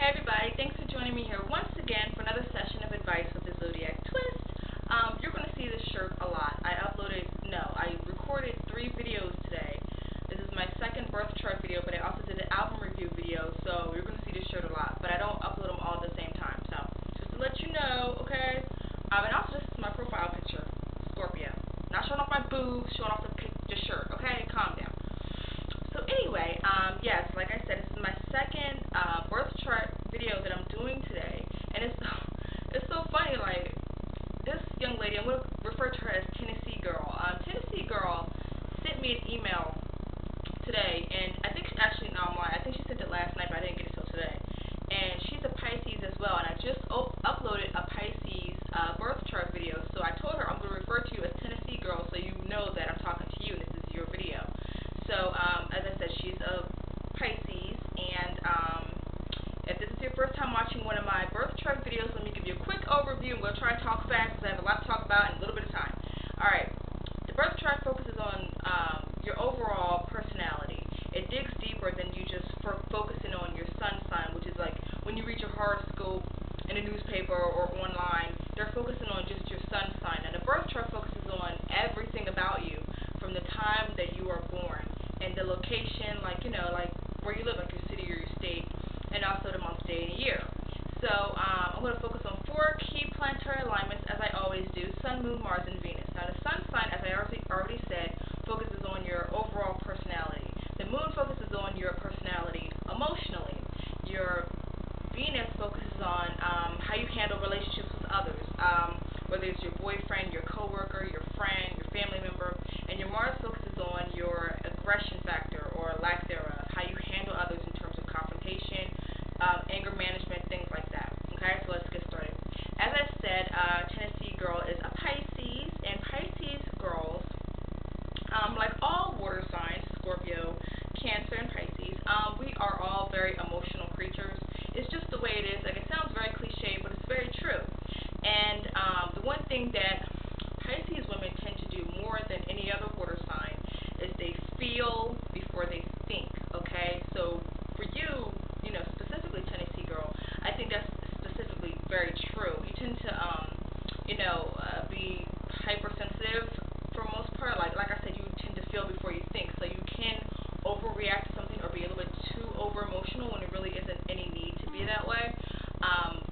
Hey everybody, thanks for joining me here once again for another session of advice with the Zodiac Twist. You're going to see this shirt a lot. I recorded 3 videos today. This is my second birth chart video, but I also did an album review video, so you're going to see this shirt a lot. But I don't upload them all at the same time, so just to let you know, okay? And also this is my profile picture, Scorpio. Not showing off my boobs, showing off the shirt, okay? Calm down. So anyway, yes, like I said, this is my second birth chart video that I'm doing today, and it's so funny. Like, this young lady, I'm going to refer to her as Tennessee Girl. Tennessee Girl sent me an email today, and I think I think she sent it last night, but I didn't get it till today. And she's a Pisces as well, and I just uploaded a Pisces birth chart video. So I told her I'm going to refer to you as Tennessee Girl, so you know that I'm talking to you, and this is your video. So, as I said, she's a Pisces, and if this is your first time watching one of my birth chart videos, let me give you a quick overview. I'm going to try to talk fast because I have a lot to talk about in a little bit of time. Alright, the birth chart focuses on your overall personality. It digs deeper than you just focusing on your sun sign, which is like when you read your horoscope in a newspaper or online, they're focusing on just your sun sign. And the birth chart focuses on everything about you from the time that you are born and the location, like where you live, like your city or your state, and also the month, day, and year. So I'm going to focus on 4 key planetary alignments, as I always do: Sun, Moon, Mars, and Venus. Now the sun sign, as I already said, focuses on your overall personality. The moon focuses on your personality emotionally. Your Venus focuses on how you handle relationships with others, whether it's your boyfriend, your coworker, your friend, your family member. And your Mars focuses on your aggression factor or lack thereof, how you handle others in terms of confrontation, anger management, things like that. Okay, so let's get started. As I said, Tennessee Girl is a Pisces, and Pisces girls, like all water signs, Scorpio, Cancer, and Pisces, we are all very emotional creatures. It's just the way it is. Like, it sounds very cliche, but it's very true. And the one thing that Pisces women tend to do more than any other water sign is they feel before they think, okay? So for you, specifically Tennessee Girl, I think that's specifically very true. You tend to, be hypersensitive for most part. Like I said, you tend to feel before you think, so you can overreact to something or be a little bit too over emotional when there really isn't any need to be that way.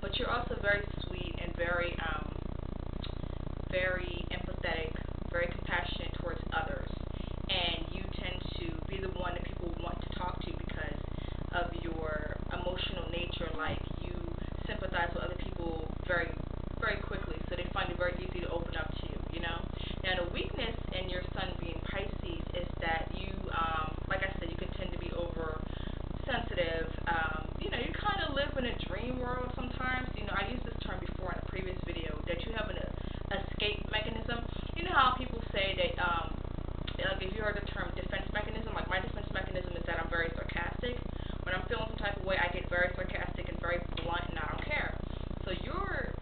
But you're also very sweet and very empathetic, very compassionate towards others, and you tend to be the one that people want to talk to because of your emotional nature. Like, you sympathize with other people very, very quickly, so they find it very easy to open up to you, Now, the weakness in your sun being Pisces is that you, like I said, you can tend to be oversensitive. You kind of live in a dream world sometimes. I used this term before in a previous video, that you have an escape mechanism. You know how people say that, like, if you heard the term defense mechanism, like my defense mechanism is that I'm very sarcastic. When I'm feeling some type of way, I get very sarcastic and very blunt, and I don't care. So your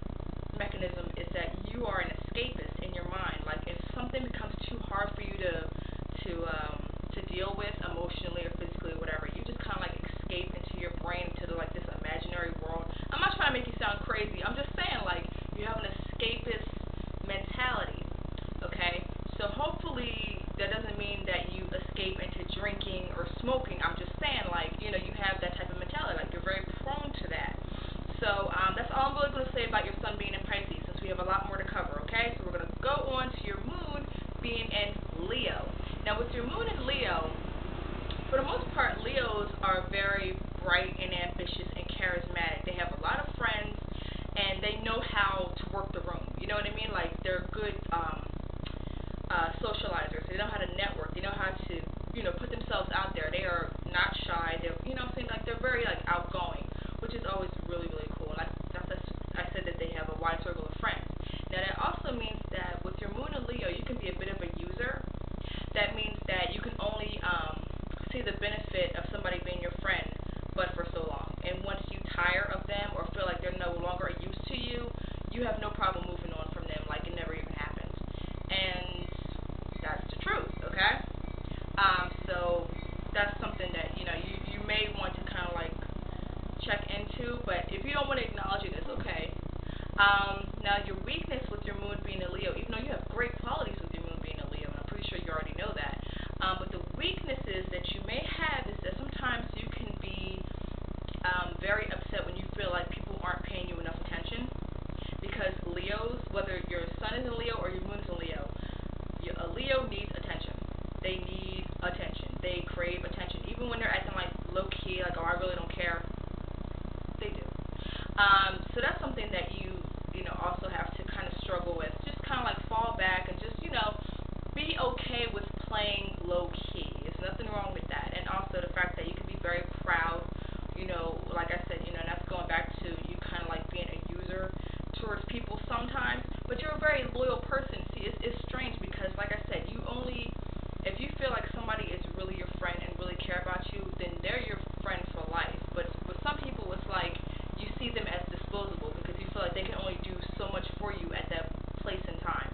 mechanism is that you are an escapist in your mind. Like, if something becomes too hard for you to deal with emotionally or physically or whatever, you just kind of like escape into your brain, into this imaginary world. I'm not trying to make you sound crazy. I'm just saying, like, you have an escapist mentality, okay? So hopefully that doesn't mean that you escape into drinking or smoking. I'm just saying, like, you have that type of mentality. Like, you're very prone to that. So that's all I'm really going to say about your sun being in Pisces, since we have a lot more to cover, okay? So we're going to go on to your moon being in Leo. Now, with your moon in Leo, for the most part, Leos are very bright and ambitious and charismatic. They have a lot of friends, and they know how to work the room. You know what I mean? Like, they're good socializers. They know how to network. They know how to, put themselves out there. They are not shy. They're, like, they're very, like, outgoing, which is always really, really cool. And I said that they check into, but if you don't want to acknowledge it, it's okay. Now, your weakness with your moon being a Leo, even though you have great qualities with your moon being a Leo, and I'm pretty sure you already know that, but the weaknesses that you may have is that sometimes you can be very upset when you feel like people aren't paying you enough attention, because Leos, whether your sun is in Leo or your moon is in Leo, a Leo needs attention. They need attention. They crave attention. Even when they're acting like low-key, like, oh, I really don't care, they do. So that's something that you also have to kind of struggle with. Just kind of like fall back and just, be okay with playing low-key. There's nothing wrong with that. And also the fact that you can be very proud, like I said, and that's going back to you kind of like being a user towards people sometimes, but you're a very loyal person. See, it's strange because, like I said, if you feel like somebody is really your friend and really care about you, then they're your friend for life. But with some people, it's like you see them as disposable because you feel like they can only do so much for you at that place and time.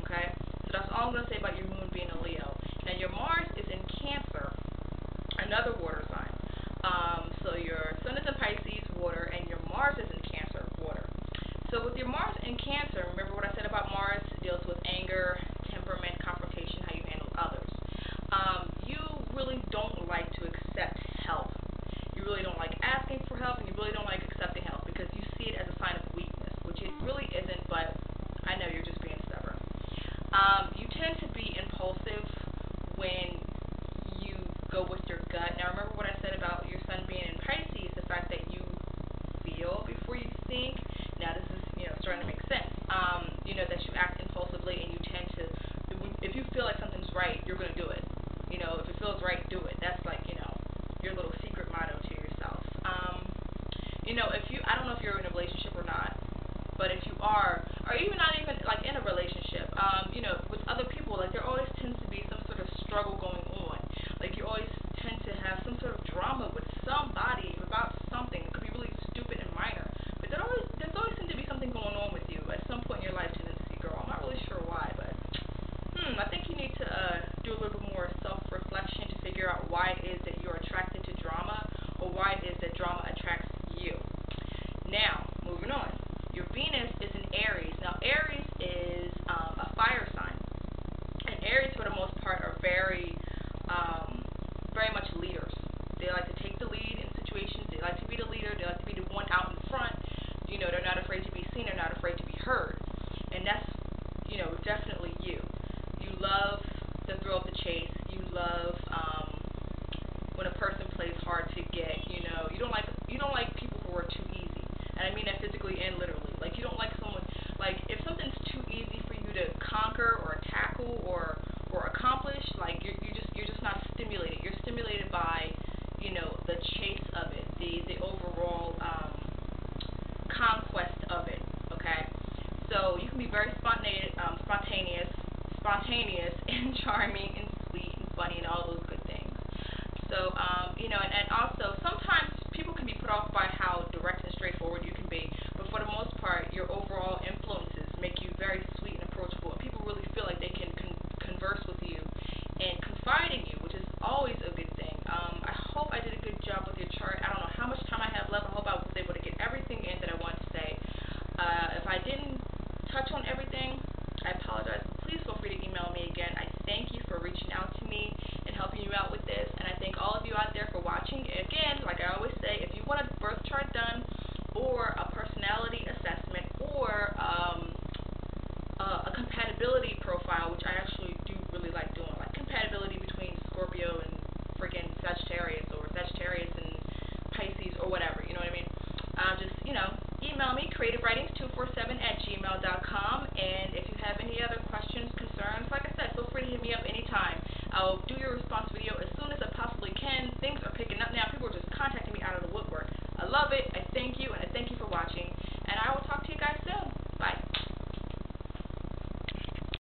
Okay? So that's all I'm going to say about your moon being a Leo. Now, your Mars is in Cancer, another water sign. So your sun is in Pisces, water, and your Mars is in Cancer, water. So with your Mars in Cancer, remember what I said about Mars? It deals with anger, temperament, confrontation, how you handle others. You really don't like to accept help. You really don't like asking for help, and you really don't like accepting help because you see it as a sign of weakness, which it really isn't, but I know you're just being stubborn. You tend to be impulsive when you go with your gut. Now, remember what I said about your sun being in Pisces, the fact that you feel before you think. Now, this is, starting to make sense. That you act impulsively and you tend to, if you feel like something's right, you're going to do it. If it feels right, do it. That's like, your little secret motto to yourself. I don't know if you're in a relationship or not, but if you are, or even not even like in a relationship, with other people, like there always tends to be some sort of struggle going on. Like you always tend to have some sort of drama with somebody about something. It could be really stupid and minor, but there's always seems to be something going on with you at some point in your life, tendency girl. I'm not really sure why, but I think you need to do a little bit more self-reflection to figure out why it is that you're attracted to drama, or why it is that drama attracts you. Now, moving on. Your Venus is in Aries. Now, Aries is a fire sign. And Aries, for the most part, are very much leaders. They like to take the lead in situations. They like to be the leader. They like to be the one out in front. They're not afraid to be seen. They're not afraid to be heard. And that's, definitely you. You love the thrill of the chase. You love when a person plays hard to get. You don't like people who are too easy. And I mean that physically and literally. Like, you don't like someone, like, if something's too easy for you to conquer or tackle or accomplish, like, you're just not stimulated. You're stimulated by, the chase of it, the overall conquest of it, okay? So you can be very spontaneous, and charming and sweet and funny and all those good things. So, and also sometimes people can be put off by how direct and straightforward you can be, but for the most part, your overall influences make you very sweet and approachable, and people really feel like they can converse with you and confide in you, which is always a good thing. I hope I did a good job with your chart. I don't know how much time I have left. I hope I was able to get everything in that I wanted to say. If I didn't touch on everything, I apologize, but please feel free to email me again. I thank you for reaching out to me and helping you out with this, and I thank all of you out there for watching. Again, like I always say, if you want a birth chart done, or a personality assessment, or a compatibility profile, which I actually do really like doing, like compatibility between Scorpio and freaking Sagittarius, or Sagittarius and Pisces, or whatever, you know what I mean? Just, email me, creativewritings247@gmail.com.